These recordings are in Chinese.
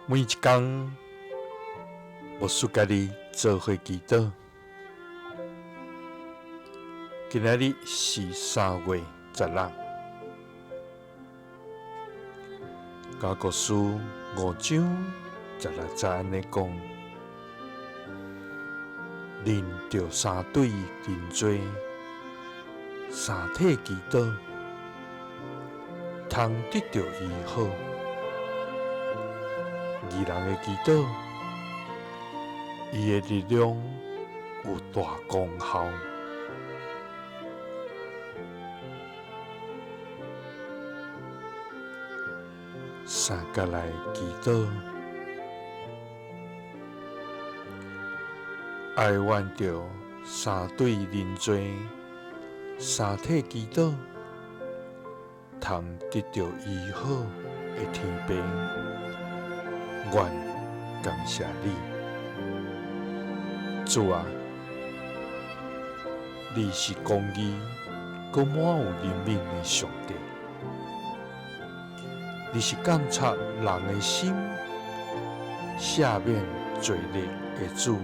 每一天，牧师家己做伙祈祷。今仔日是3月16日，雅各书5章16节安尼讲：人着三对人做，三体祈祷，通得到医好。义人的祈祷，伊的力量有大功效。三角来祈祷，爱愿着三对人做，三体祈祷，通得到医好的天父。愿感谢你，主啊！你是公义，佮满有怜悯的上帝。你是监察人的心、赦免罪孽的主。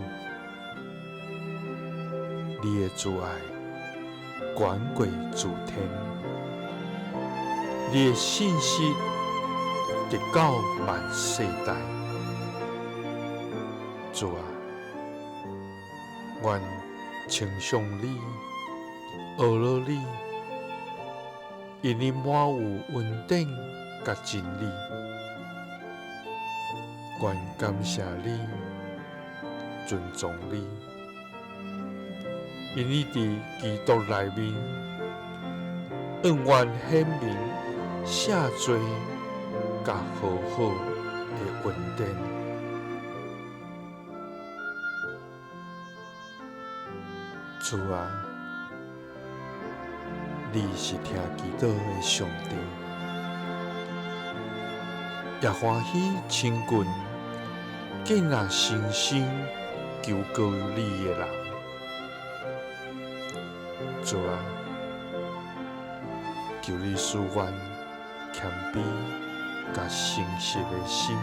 你的慈爱远过诸天，你的信息直到万世代。主啊，愿称颂你、学乐你，因你满有恩典甲真理。愿感谢你、尊重你，因你伫基督内面，恩怨显明，赦罪甲和好的恩典。主啊，你是听祈祷的上帝，也欢喜亲近敬那诚心求告你的人。主啊，求你赐阮谦卑甲诚实的心，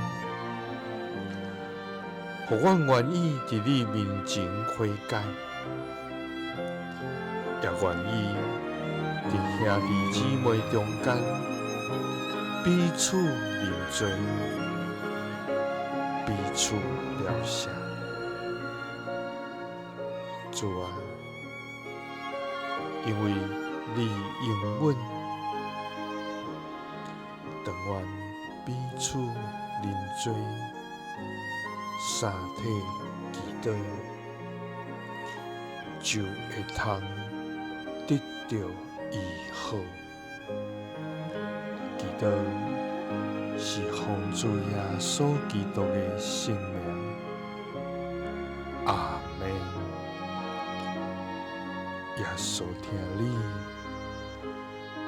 互阮愿意伫你面前悔改。也愿意伫兄弟姊妹中间彼此认罪，彼此了赦。主啊，因为你应允，当愿彼此认罪，三体祈祷，就会通得到医好。祈祷是奉主耶稣基督的圣名，阿们。耶稣听你，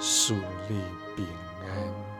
赐你平安。